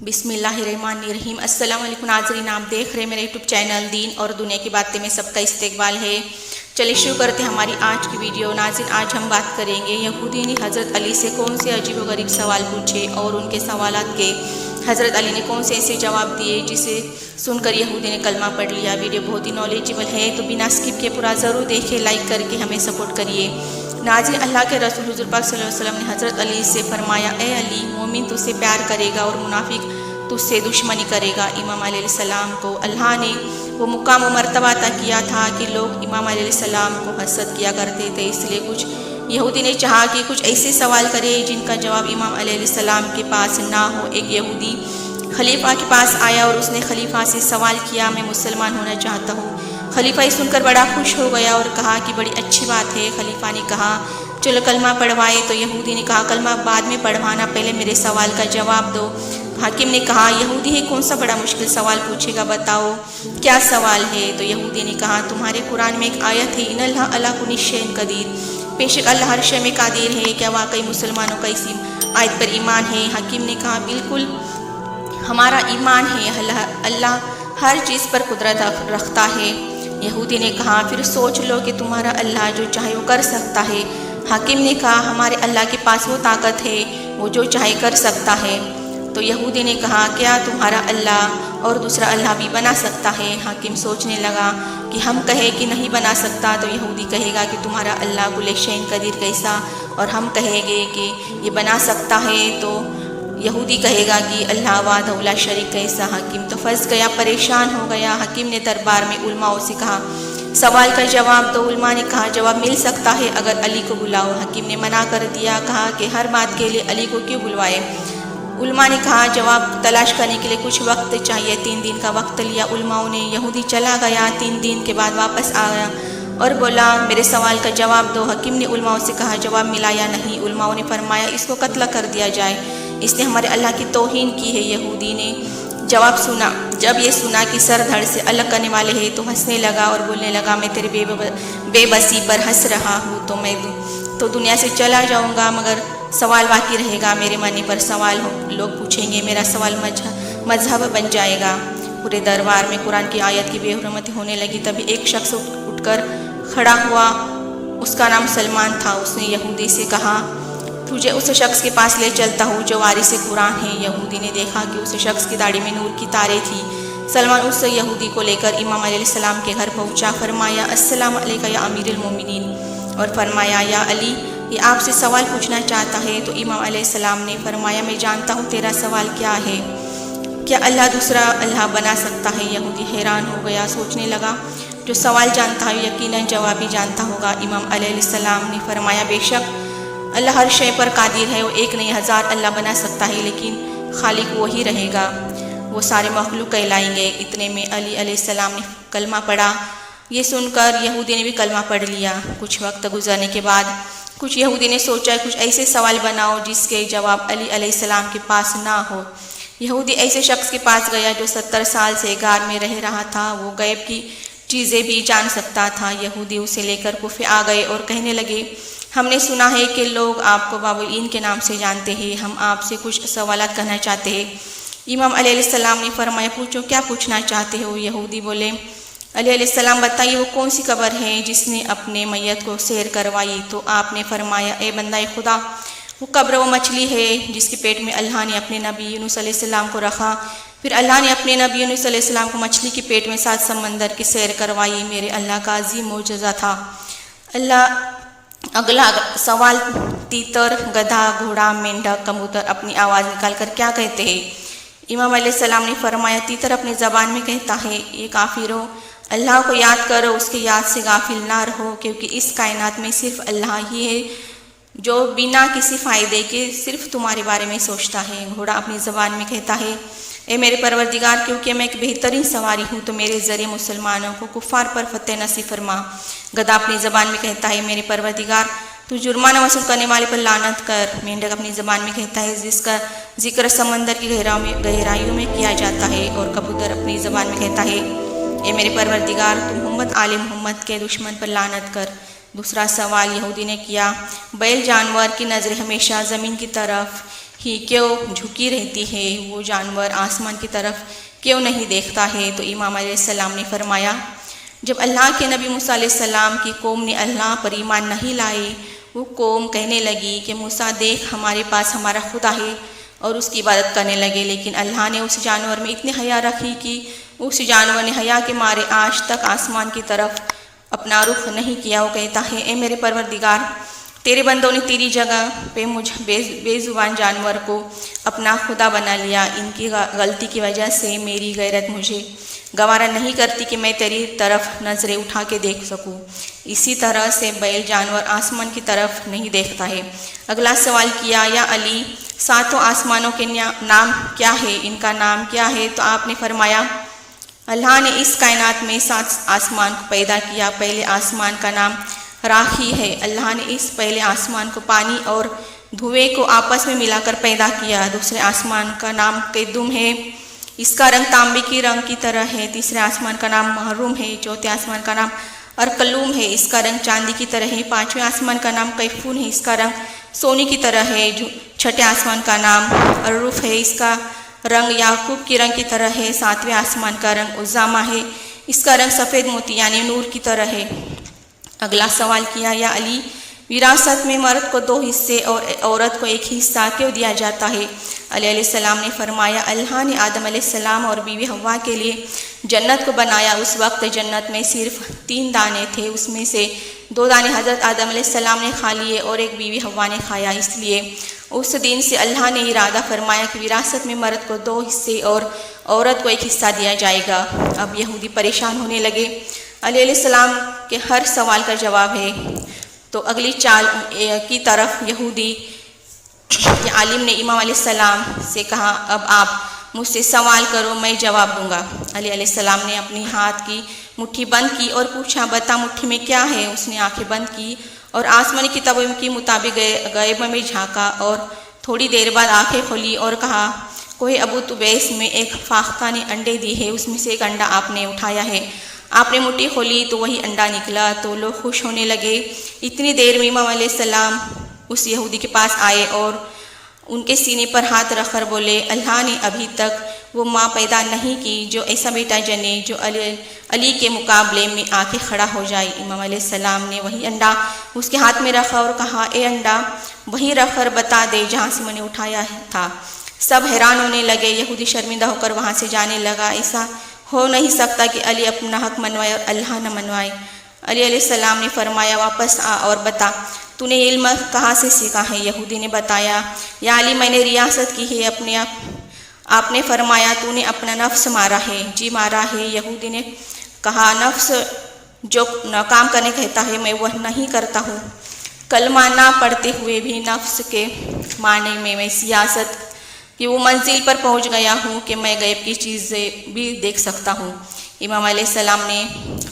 बिस्मिल्लाहिर्रहमानिर्रहीम। अस्सलाम वालेकुम नाज़रीन, आप देख रहे हैं मेरा यूट्यूब चैनल दीन और दुनिया की बातें में सबका इस्तकबाल है। चलिए शुरू करते हैं हमारी आज की वीडियो। नाज़रीन, आज हम बात करेंगे यहूदी ने हज़रत अली से कौन से अजीब व गरीब सवाल पूछे और उनके सवालात के हज़रत अली ने कौन से ऐसे जवाब दिए जिसे सुनकर यहूदी ने कलमा पढ़ लिया। वीडियो बहुत ही नॉलेजेबल है, तो बिना स्किप किए पूरा ज़रूर देखिए, लाइक करके हमें सपोर्ट करिए। नाज़रीन, अल्लाह के रसूल हुज़ूर पाक सल्लल्लाहु अलैहि वसल्लम ने हज़रत अली से फरमाया, ए अली, मोमिन तुझसे प्यार करेगा और मुनाफिक तुझसे दुश्मनी करेगा। इमाम अलैहिस्सलाम को अल्लाह ने वो मुकाम व मर्तबा अता किया था कि लोग इमाम अलैहिस्सलाम को हसद किया करते थे, इसलिए कुछ यहूदी ने चाहा कि कुछ ऐसे सवाल करे जिनका जवाब इमाम अलैहिस्सलाम के पास ना हो। एक यहूदी खलीफा के पास आया और उसने खलीफा से सवाल किया, मैं मुसलमान होना चाहता हूँ। खलीफा ये सुनकर बड़ा खुश हो गया और कहा कि बड़ी अच्छी बात है। खलीफा ने कहा, चलो कलमा पढ़वाए। तो यहूदी ने कहा, कलमा बाद में पढ़वाना, पहले मेरे सवाल का जवाब दो। हाकिम ने कहा, यहूदी है, कौन सा बड़ा मुश्किल सवाल पूछेगा, बताओ क्या सवाल है। तो यहूदी ने कहा, तुम्हारे कुरान में एक आयत है, इन्नल्लाह अला कुल्लि शैइन कदीर, बेशक अल्लाह हर शय में कादिर है। क्या वाकई मुसलमानों का इसी आयत पर ईमान है? हाकिम ने कहा, बिल्कुल हमारा ईमान है, अल्लाह हर चीज़ पर कुदरत रखता है। यहूदी ने कहा, फिर सोच लो कि तुम्हारा अल्लाह जो चाहे वो कर सकता है। हाकिम ने कहा, हमारे अल्लाह के पास वो ताकत है, वो जो चाहे कर सकता है। तो यहूदी ने कहा, क्या तुम्हारा अल्लाह और दूसरा अल्लाह भी बना सकता है? हाकिम सोचने लगा कि हम कहें कि नहीं बना सकता तो यहूदी कहेगा कि तुम्हारा अल्लाह कुल्ले शैइन कदीर कैसा, और हम कहेंगे कि ये बना सकता है तो यहूदी कहेगा कि अल्लाह वाहदहु शरीक कैसा। हाकिम तो फंस गया, परेशान हो गया। हाकिम ने दरबार में उलमाओं से कहा, सवाल का जवाब दो। उलमा ने कहा, जवाब मिल सकता है अगर अली को बुलाओ। हाकिम ने मना कर दिया, कहा कि हर बात के लिए अली को क्यों बुलवाए। उलमा ने कहा, जवाब तलाश करने के लिए कुछ वक्त चाहिए। 3 दिन का वक्त लिया उलमाओं ने। यहूदी चला गया, 3 दिन के बाद वापस आया और बोला, मेरे सवाल का जवाब दो। हकीम ने उलमाओं से कहा, जवाब मिला या नहीं। उलमाओं ने फरमाया, इसको कत्ल कर दिया जाए, इसने हमारे अल्लाह की तौहीन की है। यहूदी ने जवाब सुना, जब ये सुना कि सर धड़ से अलग करने वाले हैं तो हंसने लगा और बोलने लगा, मैं तेरे बेबसी पर हंस रहा हूँ, तो मैं तो दुनिया से चला जाऊँगा, मगर सवाल बाकी रहेगा। मेरे मरने पर सवाल लोग पूछेंगे, मेरा सवाल मजहब बन जाएगा। पूरे दरबार में कुरान की आयत की बेहुरमती होने लगी। तभी एक शख्स उठकर खड़ा हुआ, उसका नाम सलमान था। उसने यहूदी से कहा, तुझे उस शख्स के पास ले चलता हूँ जो वारिस कुरान है। यहूदी ने देखा कि उस शख्स की दाढ़ी में नूर की तारें थी। सलमान उस यहूदी को लेकर इमाम अलैहिस्सलाम के घर पहुँचा। फरमाया, अस्सलाम अलैका या अमीरुल मोमिनीन, और फरमाया, या अली, ये आपसे सवाल पूछना चाहता है। तो इमाम अलैहिस्सलाम ने फरमाया, मैं जानता हूँ तेरा सवाल क्या है। क्या अल्लाह दूसरा अल्लाह बना सकता है? यहूदी हैरान हो गया, सोचने लगा, जो सवाल जानता है यकीनन जवाब भी जानता होगा। इमाम अलैहिस्सलाम ने फरमाया, बेशक अल्लाह हर शय पर कादिर है, वो एक नहीं 1000 अल्लाह बना सकता है, लेकिन खालिक वही रहेगा, वो सारे मखलूक कहलाएंगे। इतने में अली अलैहिस्सलाम ने कलमा पढ़ा। ये सुनकर यहूदी ने भी कलमा पढ़ लिया। कुछ वक्त गुजरने के बाद कुछ यहूदी ने सोचा, कुछ ऐसे सवाल बनाओ जिसके जवाब अली अलैहिस्सलाम के पास ना हो। यहूदी ऐसे शख्स के पास गया जो 70 साल से गार में रह रहा था, वो गैब की चीज़ें भी जान सकता था। यहूदी उसे लेकर कुफे आ गए और कहने लगे, हमने सुना है कि लोग आपको बाबुल के नाम से जानते हैं, हम आपसे कुछ सवालात करना चाहते हैं। इमाम अलैहिस्सलाम ने फरमाया, पूछो, क्या पूछना चाहते हो? यहूदी बोले, अली अलैहिस्सलाम, बताइए वो कौन सी कब्र है जिसने अपने मैयत को सैर करवाई? तो आपने फरमाया, ए बंदा खुदा, वो कब्र वो मछली है जिसके पेट में अल्लाह ने अपने नबी यूनुस अलैहिस्सलाम को रखा, फिर अल्लाह ने अपने नबी यूनुस अलैहिस्सलाम को मछली के पेट में 7 समंदर की सैर करवाई। मेरे अल्लाह का अजीम मौजज़ा था। अगला सवाल, तीतर, गधा, घोड़ा, मेंढक, कबूतर अपनी आवाज़ निकाल कर क्या कहते हैं? इमाम अलैहिस्सलाम ने फरमाया, तीतर अपनी ज़बान में कहता है, ये काफिरों, अल्लाह को याद करो, उसके याद से गाफिल ना रहो, क्योंकि इस कायनात में सिर्फ अल्लाह ही है जो बिना किसी फ़ायदे के सिर्फ तुम्हारे बारे में सोचता है। घोड़ा अपनी ज़बान में कहता है, ए मेरे परवरदिगार, क्योंकि मैं एक बेहतरीन सवारी हूँ तो मेरे ज़रिए मुसलमानों को कुफ़ार पर फतेह नसीब फरमा। गधा अपनी ज़बान में कहता है, मेरे परवरदिगार, तू जुर्माना वसूल करने वाले पर लानत कर। मेंढक अपनी ज़बान में कहता है, जिसका जिक्र समंदर की गहराइयों में किया जाता है। और कबूतर अपनी ज़बान में कहता है, ए मेरे परवरदिगार, तू मोहम्मद आले मोहम्मद के दुश्मन पर लानत कर। दूसरा सवाल यहूदी ने किया, बैल जानवर की नज़र हमेशा ज़मीन की तरफ ہی کیوں جھکی رہتی ہے، وہ جانور آسمان کی طرف کیوں نہیں دیکھتا ہے؟ تو امام علیہ السلام نے فرمایا، جب اللہ کے نبی موسیٰ علیہ السلام کی قوم نے اللہ پر ایمان نہیں لائے، وہ قوم کہنے لگی کہ موسیٰ دیکھ ہمارے پاس ہمارا خدا ہے، اور اس کی عبادت کرنے لگے، لیکن اللہ نے اس جانور میں اتنی حیا رکھی کہ اس جانور نے حیا کے مارے آج تک آسمان کی طرف اپنا رخ نہیں کیا۔ وہ کہتا ہے، اے میرے پروردگار، تیرے بندوں نے تیری جگہ پہ مجھ بے زبان جانور کو اپنا خدا بنا لیا، ان کی غلطی کی وجہ سے میری غیرت مجھے گوارا نہیں کرتی کہ میں تیری طرف نظریں اٹھا کے دیکھ سکوں۔ اسی طرح سے بیل جانور آسمان کی طرف نہیں دیکھتا ہے۔ اگلا سوال کیا، یا علی، ساتوں آسمانوں کے نام کیا ہے؟ ان کا نام کیا ہے؟ تو آپ نے فرمایا، اللہ نے اس کائنات میں 7 آسمان کو پیدا کیا۔ پہلے آسمان کا نام راخی ہے۔ اللہ نے اس پہلے آسمان کو پانی اور دھوئیں کو آپس میں ملا کر پیدا کیا۔ دوسرے آسمان کا نام قیدم ہے، اس کا رنگ تانبے کی رنگ کی طرح ہے۔ تیسرے آسمان کا نام محروم ہے۔ چوتھے آسمان کا نام ارکلوم ہے، اس کا رنگ چاندی کی طرح ہے۔ پانچویں آسمان کا نام کیفون ہے، اس کا رنگ سونے کی طرح ہے۔ چھٹے آسمان کا نام الرف ہے، اس کا رنگ یاقوت کی رنگ کی طرح ہے۔ ساتویں آسمان کا رنگ عظامہ ہے، اس کا رنگ سفید موتی یعنی نور کی طرح ہے۔ اگلا سوال کیا، یا علی، وراثت میں مرد کو 2 حصے اور عورت کو 1 حصہ کیوں دیا جاتا ہے؟ علی علیہ السلام نے فرمایا، اللہ نے آدم علیہ السلام اور بیوی حوا کے لیے جنت کو بنایا۔ اس وقت جنت میں صرف 3 دانے تھے، اس میں سے 2 دانے حضرت آدم علیہ السلام نے کھا لیے اور ایک بیوی حوا نے کھایا۔ اس لیے اس دن سے اللہ نے ارادہ فرمایا کہ وراثت میں مرد کو 2 حصے اور عورت کو 1 حصہ دیا جائے گا۔ اب یہودی پریشان ہونے لگے۔ علی علیہ السلام کے ہر سوال کا جواب ہے، تو اگلی چال کی طرف یہودی عالم نے امام علیہ السلام سے کہا، اب آپ مجھ سے سوال کرو، میں جواب دوں گا۔ علی علیہ السلام نے اپنی ہاتھ کی مٹھی بند کی اور پوچھا، بتا مٹھی میں کیا ہے؟ اس نے آنکھیں بند کی اور آسمانی کتابوں کے مطابق غیب میں جھانکا، اور تھوڑی دیر بعد آنکھیں کھولی اور کہا، کوئی ابو طبیس میں ایک فاختہ نے انڈے دی ہے، اس میں سے ایک انڈا آپ نے اٹھایا ہے۔ آپ نے مٹھی کھولی تو وہی انڈا نکلا، تو لوگ خوش ہونے لگے۔ اتنی دیر میں امام علیہ السلام اس یہودی کے پاس آئے اور ان کے سینے پر ہاتھ رکھ کر بولے، اللہ نے ابھی تک وہ ماں پیدا نہیں کی جو ایسا بیٹا جنے جو علی کے مقابلے میں آ کے کھڑا ہو جائے۔ امام علیہ السلام نے وہی انڈا اس کے ہاتھ میں رکھا اور کہا، اے انڈا وہی رکھ کر بتا دے جہاں سے میں نے اٹھایا تھا۔ سب حیران ہونے لگے۔ یہودی شرمندہ ہو کر وہاں سے جانے لگا۔ ایسا ہو نہیں سکتا کہ علی اپنا حق منوائے اور اللہ نہ منوائے۔ علی علیہ السلام نے فرمایا، واپس آ اور بتا تو نے علم کہاں سے سیکھا ہے؟ یہودی نے بتایا، یا علی میں نے ریاست کی ہے۔ آپ نے فرمایا، تو نے اپنا نفس مارا ہے؟ جی مارا ہے۔ یہودی نے کہا، نفس جو ناکام کرنے کہتا ہے میں وہ نہیں کرتا ہوں۔ کلمہ نہ پڑھتے ہوئے بھی نفس کے معنی میں سیاست کہ وہ منزل پر پہنچ گیا ہوں کہ میں غیب کی چیزیں بھی دیکھ سکتا ہوں۔ امام علیہ السلام نے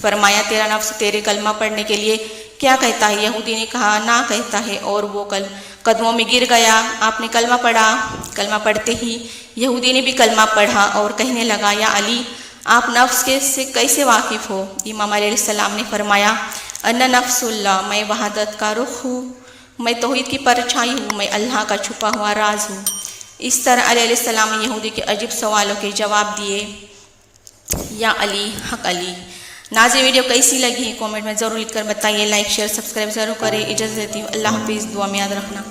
فرمایا، تیرا نفس تیرے کلمہ پڑھنے کے لیے کیا کہتا ہے؟ یہودی نے کہا، نہ کہتا ہے، اور وہ قدموں میں گر گیا۔ آپ نے کلمہ پڑھا۔ کلمہ پڑھتے ہی یہودی نے بھی کلمہ پڑھا اور کہنے لگا، یا علی آپ نفس سے کیسے واقف ہو؟ امام علیہ السلام نے فرمایا، انا نفس اللہ، میں وحدت کا رخ ہوں، میں توحید کی پرچھائی ہوں، میں اللہ کا چھپا ہوا راز ہوں۔ اس طرح علیہ السلام نے یہودی کے عجیب سوالوں کے جواب دیے۔ یا علی، حق علی۔ ناظرین ویڈیو کیسی لگی ہے کامنٹ میں ضرور لکھ کر بتائیے۔ لائک شیئر سبسکرائب ضرور کریں۔ اجازت دیتی ہوں، اللہ حافظ، دعا میں یاد رکھنا۔